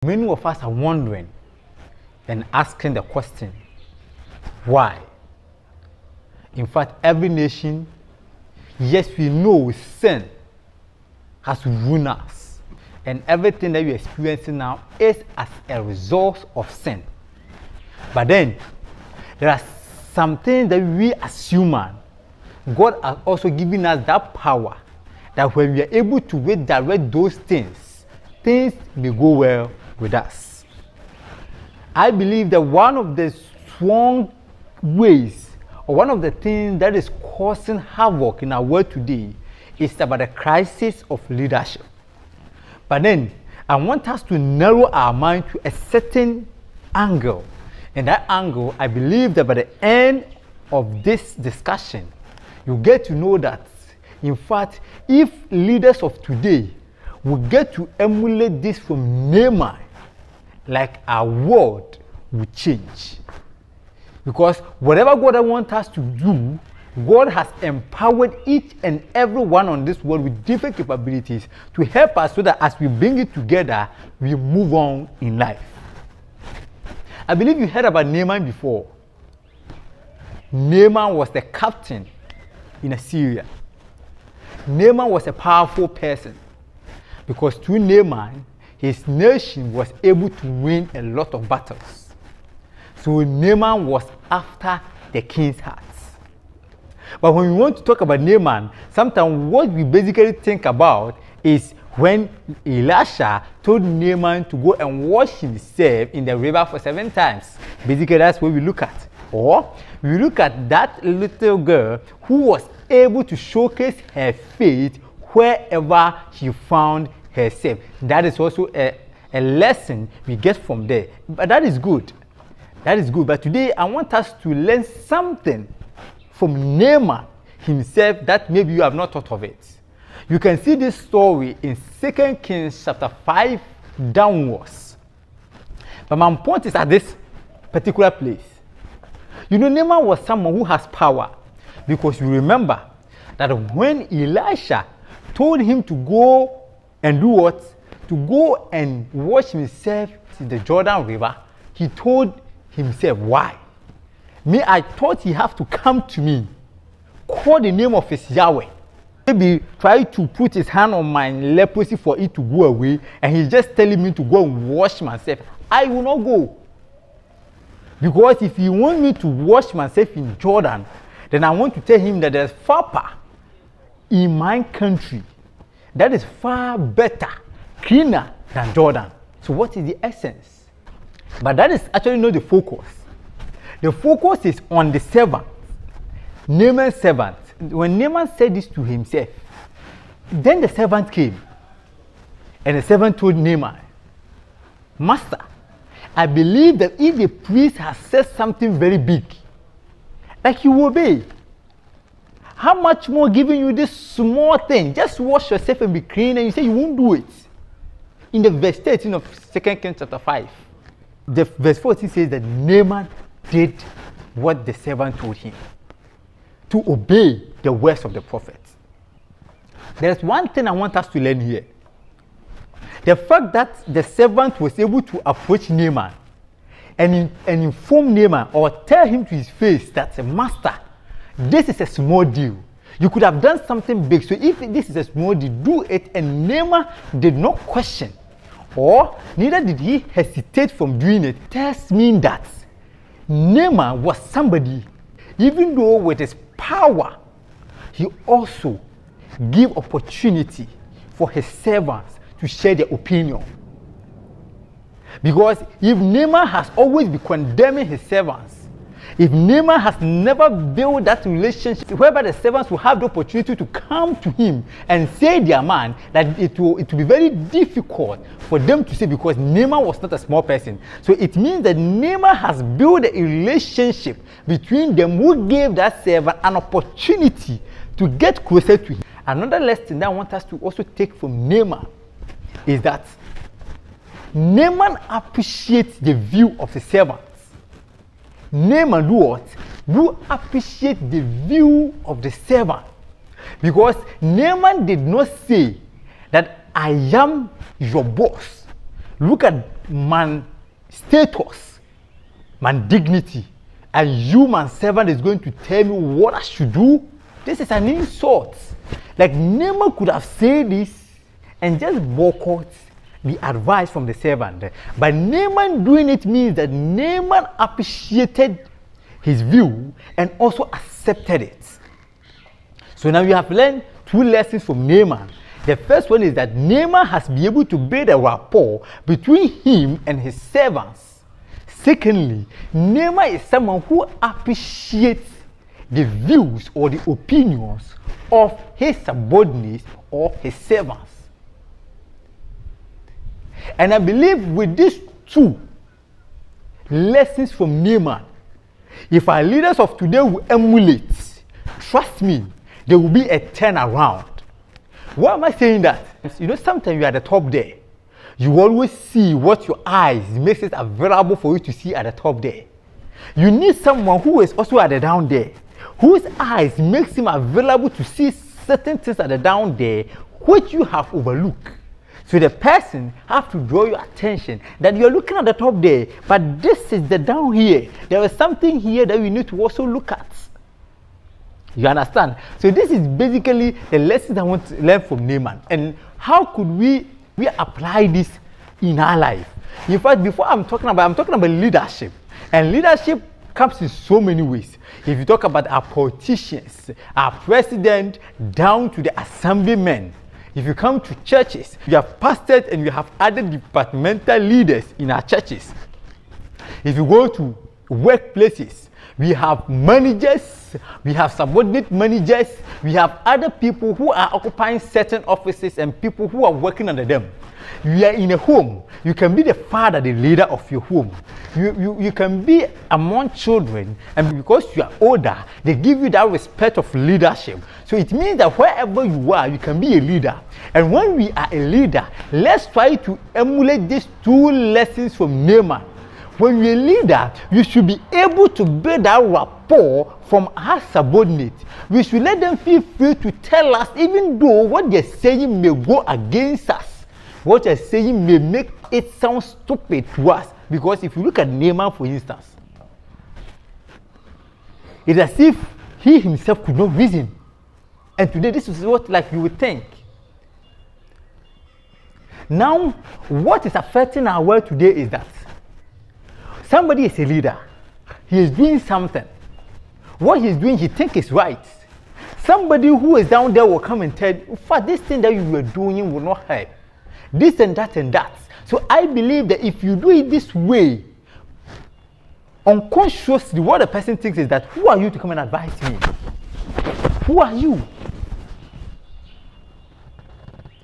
Many of us are wondering and asking the question, why? In fact, every nation, yes, we know sin has ruined us. And everything that we're experiencing now is as a result of sin. But then, there are some things that we as human, God has also given us that power that when we are able to redirect those things, things may go well with us. I believe that one of the strong ways, or one of the things that is causing havoc in our world today, is about the crisis of leadership. But then, I want us to narrow our mind to a certain angle. And that angle, I believe that by the end of this discussion, you get to know that, in fact, if leaders of today will get to emulate this from Naaman, like our world will change. Because whatever God wants us to do, God has empowered each and every one on this world with different capabilities to help us so that as we bring it together, we move on in life. I believe you heard about Naaman before. Naaman was the captain in Assyria. Naaman was a powerful person because through Naaman, his nation was able to win a lot of battles. So Naaman was after the king's heart. But when we want to talk about Naaman, sometimes what we basically think about is when Elisha told Naaman to go and wash himself in the river for 7 times. Basically, that's what we look at. Or we look at that little girl who was able to showcase her faith wherever she found herself. That is also a lesson we get from there. But that is good. That is good. But today, I want us to learn something from Naaman himself that maybe you have not thought of it. You can see this story in 2 Kings chapter 5 downwards. But my point is at this particular place. You know, Naaman was someone who has power, because you remember that when Elisha told him to go and do what? To go and wash himself in the Jordan River, he told himself, why? Me, I thought he have to come to me, call the name of his Yahweh, maybe try to put his hand on my leprosy for it to go away, and he's just telling me to go and wash myself. I will not go. Because if he wants me to wash myself in Jordan, then I want to tell him that there's Fapa in my country that is far better, cleaner than Jordan. So what is the essence? But that is actually not the focus. The focus is on the servant, Naaman's servant. When Naaman said this to himself, then the servant came. And the servant told Naaman, Master, I believe that if the priest has said something very big, like you obey, how much more giving you this small thing? Just wash yourself and be clean, and you say you won't do it. In the verse 13 of 2 Kings chapter 5, the verse 14 says that Naaman did what the servant told him, to obey the words of the prophet. There's one thing I want us to learn here. The fact that the servant was able to approach Naaman and inform Naaman or tell him to his face that, Master, this is a small deal. You could have done something big. So if this is a small deal, do it. And Naaman did not question, or neither did he hesitate from doing it. Tells me that Naaman was somebody, even though with his power, he also gave opportunity for his servants to share their opinion. Because if Naaman has always been condemning his servants, if Naaman has never built that relationship whereby the servants will have the opportunity to come to him and say their mind, that it will be very difficult for them to say, because Naaman was not a small person. So it means that Naaman has built a relationship between them who gave that servant an opportunity to get closer to him. Another lesson that I want us to also take from Naaman is that Naaman appreciates the view of the servants. Naaman do what? Do appreciate the view of the servant. Because Naaman did not say that I am your boss. Look at man status, man dignity, and you, man servant, is going to tell me what I should do? This is an insult. Like Naaman could have said this and just boycott the advice from the servant. But Naaman doing it means that Naaman appreciated his view and also accepted it. So now you have learned two lessons from Naaman. The first one is that Naaman has been able to build a rapport between him and his servants. Secondly, Naaman is someone who appreciates the views or the opinions of his subordinates or his servants. And I believe with these two lessons from Naaman, if our leaders of today will emulate, trust me, there will be a turnaround. Why am I saying that? You know, sometimes you are at the top there. You always see what your eyes makes it available for you to see at the top there. You need someone who is also at the down there, whose eyes makes him available to see certain things at the down there which you have overlooked. So the person has to draw your attention that you're looking at the top there, but this is the down here. There is something here that you need to also look at. You understand? So this is basically the lessons I want to learn from Naaman. And how could we apply this in our life? In fact, before I'm talking about leadership. And leadership comes in so many ways. If you talk about our politicians, our president, down to the assemblymen. If you come to churches, you have pastors and you have other departmental leaders in our churches. If you go to workplaces, we have managers, we have subordinate managers, we have other people who are occupying certain offices and people who are working under them. You are in a home, you can be the father, the leader of your home. You can be among children, and because you are older, they give you that respect of leadership. So it means that wherever you are, you can be a leader. And when we are a leader, let's try to emulate these two lessons from Naaman. When you're a leader, you should be able to build that rapport from our subordinates. We should let them feel free to tell us, even though what they're saying may go against us. What they're saying may make it sound stupid to us. Because if you look at Naaman, for instance, it's as if he himself could not reason. And today, this is what you would think. Now, what is affecting our world today is that somebody is a leader. He is doing something. What he's doing, he thinks is right. Somebody who is down there will come and tell you, in fact, this thing that you were doing will not help. This and that and that. So I believe that if you do it this way, unconsciously, what the person thinks is that, who are you to come and advise me? Who are you?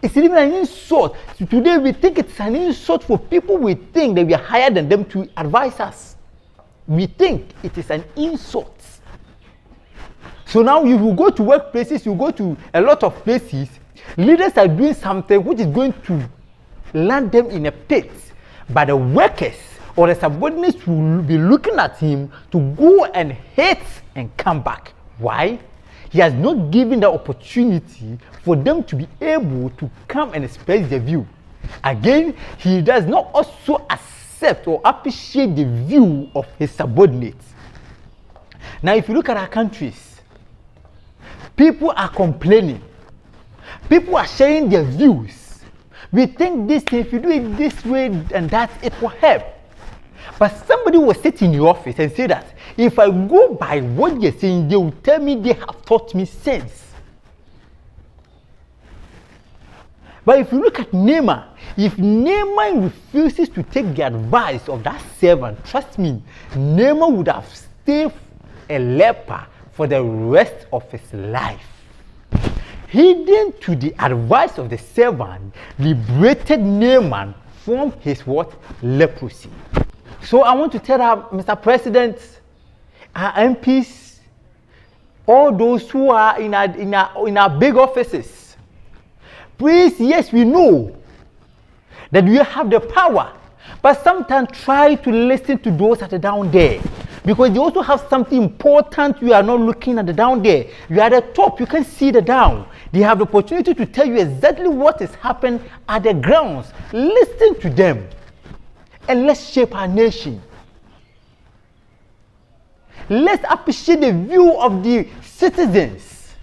It's even an insult. So today we think it's an insult for people we think that we are higher than them to advise us. We think it is an insult. So now you will go to workplaces, you go to a lot of places, leaders are doing something which is going to land them in a pit. But the workers or the subordinates will be looking at him to go and hate and come back. Why? He has not given the opportunity for them to be able to come and express their view. Again, he does not also accept or appreciate the view of his subordinates. Now, if you look at our countries, people are complaining. People are sharing their views. We think this thing, if you do it this way and that, it will help. But somebody will sit in your office and say that, if I go by what they're saying, they will tell me they have taught me sense. But if you look at Naaman, if Naaman refuses to take the advice of that servant, trust me, Naaman would have stayed a leper for the rest of his life. Heeding to the advice of the servant liberated Naaman from his what? Leprosy. So I want to tell our Mr. President, our MPs, all those who are in our big offices, please, yes, we know that we have the power, but sometimes try to listen to those that are down there, because they also have something important. You are not looking at the down there. You are at the top, you can see the down. They have the opportunity to tell you exactly what is happening at the grounds. Listen to them. and let's shape our nation. Let's appreciate the view of the citizens,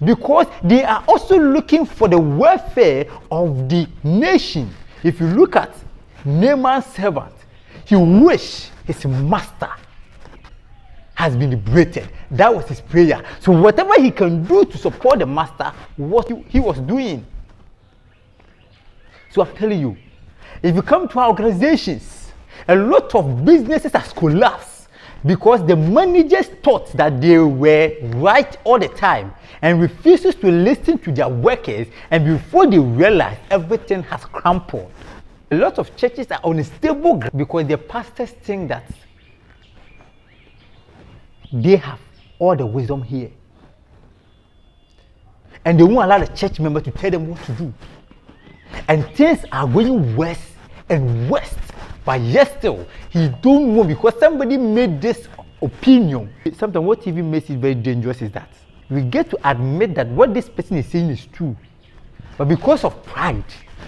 because they are also looking for the welfare of the nation. If you look at Naaman's servant, he wished his master has been liberated. That was his prayer. So whatever he can do to support the master, what he was doing. So I'm telling you, if you come to our organizations, a lot of businesses has collapsed because the managers thought that they were right all the time and refuses to listen to their workers, and before they realize, everything has crumpled. A lot of churches are on a stable ground because the pastors think that they have all the wisdom here, and they won't allow the church member to tell them what to do. And things are going worse and worse. But yet still, he don't know because somebody made this opinion. Sometimes what TV makes it very dangerous is that we get to admit that what this person is saying is true. But because of pride,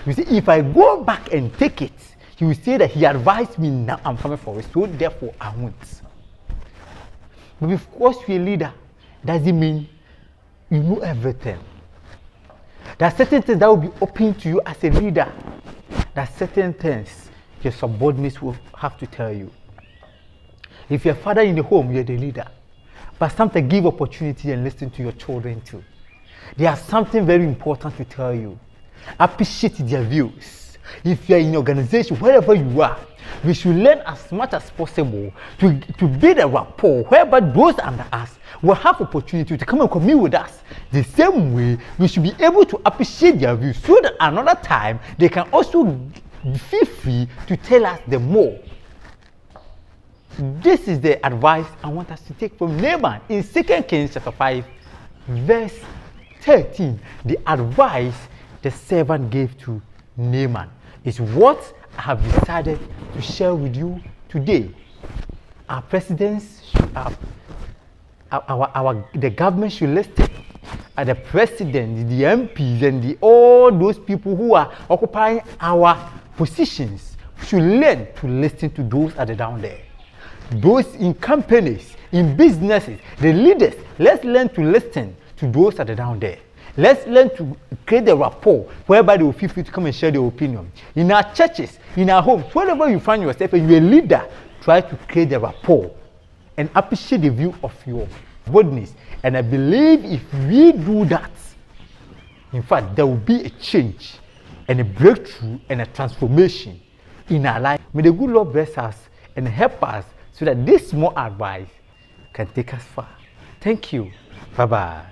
we say, if I go back and take it, he will say that he advised me, now I'm coming for it, so therefore I won't. But because you're a leader, doesn't mean you know everything. There are certain things that will be open to you as a leader. There are certain things your subordinates will have to tell you. If you're a father in the home, you're the leader. But sometimes give opportunity and listen to your children too. They have something very important to tell you. Appreciate their views. If you're in an organization, wherever you are, we should learn as much as possible to build a rapport whereby those under us will have opportunity to come and commune with us. The same way, we should be able to appreciate their views so that another time they can also feel free to tell us the more. This is the advice I want us to take from Naaman in 2 Kings chapter 5, verse 13. The advice the servant gave to Naaman is what I have decided to share with you today. Our presidents should the government should listen. The president, the MPs, and all those people who are occupying our positions should learn to listen to those that are down there. Those in companies, in businesses, the leaders, let's learn to listen to those that are down there. Let's learn to create a rapport whereby they will feel free to come and share their opinion. In our churches, in our homes, wherever you find yourself and you're a leader, try to create a rapport and appreciate the view of your boldness. And I believe if we do that, in fact, there will be a change and a breakthrough and a transformation in our life. May the good Lord bless us and help us so that this small advice can take us far. Thank you. Bye-bye.